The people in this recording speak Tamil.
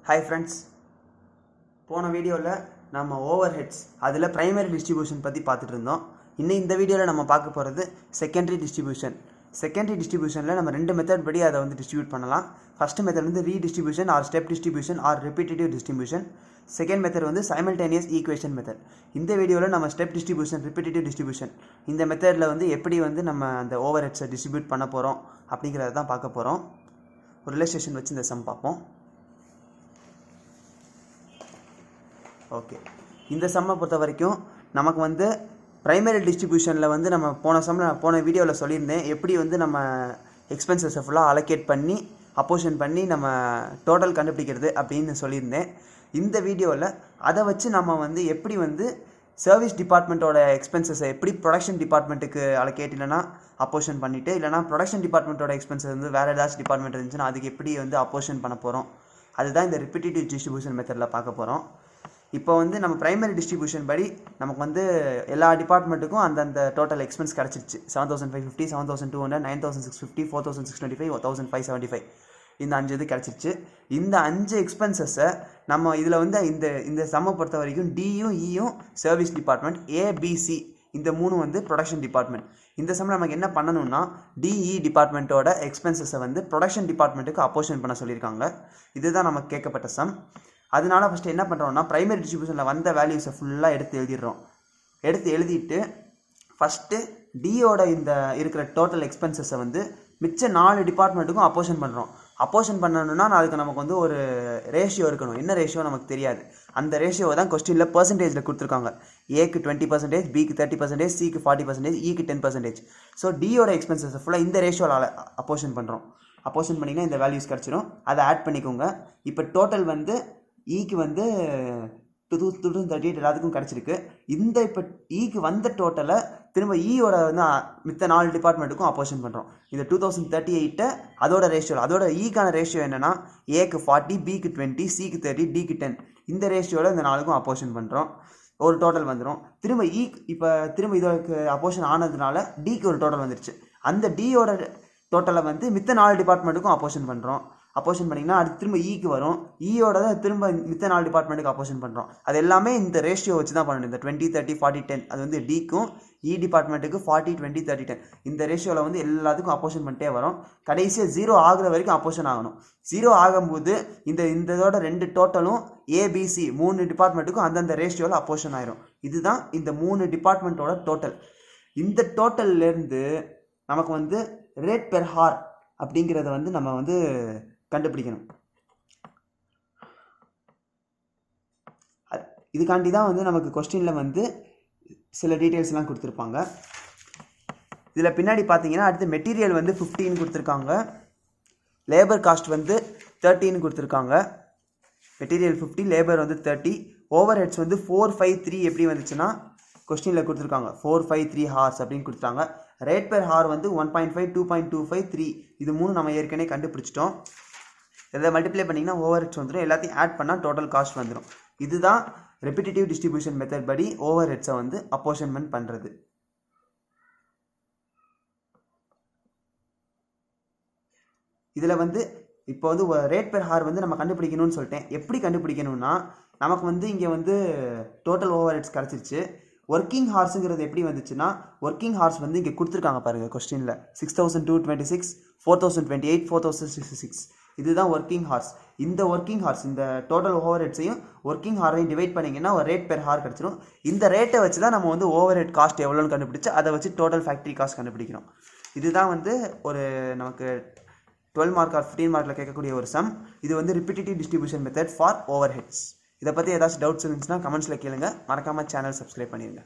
Hi friends, போன வீடியோல நம்ம ஓவர்ஹெட்ஸ் அதில் பிரைமரி டிஸ்ட்ரிபியூஷன் பற்றி பார்த்துட்டு இருந்தோம். இன்னும் இந்த வீடியோவில் நம்ம பார்க்க போகிறது செகண்டரி டிஸ்ட்ரிபியூஷன். செகண்டரி டிஸ்ட்ரிபியூஷனில் நம்ம ரெண்டு மெத்தட் படி அதை வந்து டிஸ்ட்ரிபியூட் பண்ணலாம். ஃபர்ஸ்ட் மெத்தட் வந்து redistribution or step distribution or repetitive distribution. Second method வந்து சைமல்டேனியஸ் ஈக்குவேஷன் மெத்தட். இந்த வீடியோவில் நம்ம ஸ்டெப் டிஸ்ட்ரிபியூஷன் ரிப்பீட்டேட்டிவ் டிஸ்ட்ரிபியூஷன் இந்த மெத்தடில் வந்து எப்படி வந்து நம்ம அந்த ஓவர்ஹெட்ஸை டிஸ்ட்ரிபியூட் பண்ண போகிறோம் அப்படிங்கிறத தான் பார்க்க போகிறோம். ஒரு ரிலேஷன் வச்சு இந்த சம் பார்ப்போம். ஓகே, இந்த சம்மை பொறுத்த வரைக்கும் நமக்கு வந்து ப்ரைமரி டிஸ்ட்ரிபியூஷனில் வந்து நம்ம போன வீடியோவில் சொல்லியிருந்தேன் எப்படி வந்து நம்ம எக்ஸ்பென்சஸை ஃபுல்லாக அலோகேட் பண்ணி அப்போஷன் பண்ணி நம்ம டோட்டல் கண்டுபிடிக்கிறது அப்படின்னு சொல்லியிருந்தேன். இந்த வீடியோவில் அதை வச்சு நம்ம வந்து எப்படி வந்து சர்வீஸ் டிபார்ட்மெண்ட்டோட எக்ஸ்பென்சஸை எப்படி ப்ரொடக்ஷன் டிபார்ட்மெண்ட்டுக்கு அலோகேட் இல்லைனா அப்போஷன் பண்ணிவிட்டு இல்லைனா ப்ரொடக்ஷன் டிபார்ட்மெண்ட்டோட எக்ஸ்பென்சஸ் வந்து வேறு ஏதாச்சும் டிபார்ட்மெண்ட் இருந்துச்சுன்னா அதுக்கு எப்படி வந்து அப்போஷன் பண்ண போகிறோம், அதுதான் இந்த ரிப்பீட்டேட்டிவ் டிஸ்ட்ரிபியூஷன் மெத்தடில் பார்க்க போகிறோம். இப்போ வந்து நம்ம ப்ரைமரி டிஸ்ட்ரிபியூஷன் படி நமக்கு வந்து எல்லா டிபார்ட்மெண்ட்டுக்கும் அந்தந்த டோட்டல் எக்ஸ்பென்ஸ் கிடச்சிருச்சு. 7550, 7200, 9650, 4625, 1575 இந்த 5 இது கிடச்சிருச்சு. இந்த 5 எக்ஸ்பென்சஸை நம்ம இதில் வந்து இந்த சம்மை பொறுத்த வரைக்கும் டியும் இயும் சர்வீஸ் டிபார்ட்மெண்ட், ஏபிசி இந்த 3 வந்து ப்ரொடக்ஷன் டிபார்ட்மெண்ட். இந்த சம்மில் நமக்கு என்ன பண்ணணும்னா டிஇ டிபார்ட்மெண்ட்டோட எக்ஸ்பென்சஸை வந்து ப்ரொடக்ஷன் டிபார்ட்மெண்ட்டுக்கு அப்போஷன் பண்ண சொல்லியிருக்காங்க. இதுதான் நமக்கு கேட்கப்பட்ட சம். அதனால ஃபஸ்ட்டு என்ன பண்ணுறோம்னா ப்ரைமரி டிஸ்ட்ரிபியூஷனில் வந்த வேல்யூஸை ஃபுல்லாக எடுத்து எழுதிட்டு ஃபஸ்ட்டு டியோட இந்த இருக்கிற டோட்டல் எக்ஸ்பென்சஸை வந்து மிச்ச 4 டிபார்ட்மெண்ட்டுக்கும் அப்போஷன் பண்ணுறோம். அப்போஷன் பண்ணணும்னா அதுக்கு நமக்கு வந்து ஒரு ரேஷியோ இருக்கணும். என்ன ரேஷியோ நமக்கு தெரியாது. அந்த ரேஷியோவை தான் கொஸ்டினில் பர்சன்டேஜில் கொடுத்துருக்காங்க. ஏக்கு 20%, பிக்கு 30%, சிக்கு 40%, இக்கு 10%. ஸோ டியோட எக்ஸ்பென்சஸை ஃபுல்லாக இந்த ரேஷியோவில் அப்போஷன் பண்ணுறோம். அப்போஷன் பண்ணிங்கன்னா இந்த வேல்யூஸ் கிடச்சிரும். அதை ஆட் பண்ணிக்கோங்க. இப்போ டோட்டல் வந்து ஈக்கு வந்து 2038 எல்லாத்துக்கும் கிடச்சிருக்கு. இந்த இப்போ ஈக்கு வந்த டோட்டலை திரும்ப ஈயோட வந்து மித்த 4 டிபார்ட்மெண்ட்டுக்கும் அப்போஷன் பண்ணுறோம். இந்த 2038 அதோட ரேஷியோவில் அதோட ஈக்கான ரேஷியோ என்னென்னா ஏக்கு 40, பிக்கு 20, சிக்கு 30, டிக்கு 10 இந்த ரேஷியோவில் இந்த 4க்கும் அப்போஷன் பண்ணுறோம். ஒரு டோட்டல் வந்துடும். திரும்ப திரும்ப இதோக்கு அப்போஷன் ஆனதுனால டிக்கு ஒரு டோட்டல் வந்துருச்சு. அந்த டியோட டோட்டலை வந்து மித்த 4 டிபார்ட்மெண்ட்டுக்கும் அப்போஷன் பண்ணுறோம். அப்போஷன் பண்ணிங்கன்னா அடுத்து திரும்ப ஈக்கு வரும். ஈயோட திரும்ப மித்த 4 டிபார்ட்மெண்ட்டுக்கு அப்போஷன் பண்ணுறோம். அது எல்லாமே இந்த ரேஷியோ வச்சு தான் பண்ணணும். இந்த 20, 30, 40, 10 அது வந்து டிக்கும் இ டிபார்ட்மெண்ட்டுக்கு 40, 20, 30, 10 இந்த ரேஷியோவில் வந்து எல்லாத்துக்கும் அப்போஷன் பண்ணிட்டே வரும். கடைசியாக 0 ஆகுற வரைக்கும் அப்போஷன் ஆகணும். 0 ஆகும்போது இதோட 2 டோட்டலும் ஏபிசி 3 டிபார்ட்மெண்ட்டுக்கும் அந்தந்த ரேஷியோவில் அப்போஷன் ஆயிரும். இதுதான் இந்த 3 டிபார்ட்மெண்ட்டோட டோட்டல். இந்த டோட்டல்லேருந்து நமக்கு வந்து ரேட் பெர் ஹார் அப்படிங்கிறத வந்து நம்ம வந்து கண்டுபிடிக்கணும். இதுக்காண்டி தான் வந்து நமக்கு கொஸ்டினில் வந்து சில டீட்டெயில்ஸ்லாம் கொடுத்துருப்பாங்க. இதில் பின்னாடி பார்த்தீங்கன்னா அடுத்து மெட்டீரியல் வந்து 15 கொடுத்துருக்காங்க, லேபர் காஸ்ட் வந்து 13 கொடுத்துருக்காங்க. மெட்டீரியல் 50, லேபர் வந்து 30. ஓவர் ஹெட்ஸ் வந்து 453 எப்படி வந்துச்சுன்னா கொஸ்டினில் கொடுத்துருக்காங்க 453 ஹார்ஸ் அப்படின்னு கொடுத்துட்டாங்க. ரேட் பெர் ஹார் வந்து 1.5, 2.25, 3 இது 3 நம்ம ஏற்கனவே கண்டுபிடிச்சிட்டோம். இதை மல்டிப்ளை பண்ணிங்கன்னா ஓவர் ஹெட்ஸ் வந்துடும். எல்லாத்தையும் ஆட் பண்ணால் டோட்டல் காஸ்ட் வந்துடும். இதுதான் ரெப்பிட்டேட்டிவ் டிஸ்ட்ரிபியூஷன் மெத்தட் படி ஓவர் ஹெட்ஸை வந்து அப்போஷன்மெண்ட் பண்ணுறது. இதில் வந்து இப்போ வந்து ரேட் பெர் ஹார் வந்து நம்ம கண்டுபிடிக்கணும்னு சொல்லிட்டேன். எப்படி கண்டுபிடிக்கணும்னா நமக்கு வந்து இங்கே வந்து டோட்டல் ஓவர் ஹெட்ஸ் கிடச்சிருச்சு. ஒர்க்கிங் ஹார்ஸுங்கிறது எப்படி வந்துச்சுன்னா ஒர்க்கிங் ஹார்ஸ் வந்து இங்கே கொடுத்துருக்காங்க பாருங்கள் கொஸ்டினில் 6226, 4028, 4066 இதுதான் ஒர்க்கிங் ஹார்ஸ். இந்த ஒர்க்கிங் ஹார்ஸ் இந்த டோட்டல் ஓவர் ஹெட்ஸையும் ஒர்க்கிங் ஹாரையும் டிவைட் பண்ணிங்கன்னா ஒரு ரேட் பெர் ஹார் கிடச்சிடும். இந்த ரேட்டை வச்சு தான் நம்ம வந்து ஓவர் ஹெட் காஸ்ட் எவ்வளோன்னு கண்டுபிடிச்சு அதை வச்சு டோட்டல் ஃபேக்ட்ரி காஸ்ட் கண்டுபிடிக்கணும். இதுதான் வந்து ஒரு நமக்கு 12 மார்க் ஆர் 15 மார்க்கில் கேட்கக்கூடிய ஒரு சம். இது வந்து ரிப்பீட்டேட்டிவ் டிஸ்ட்ரிபியூஷன் மெத்தட் ஃபார் ஓவர் ஹெட்ஸ். இதை பற்றி ஏதாச்சும் டவுட்ஸ் இருந்துச்சுன்னா கமெண்ட்ஸில் கேளுங்க. மறக்காமல் சேனல் சப்ஸ்கிரைப் பண்ணிடுங்க.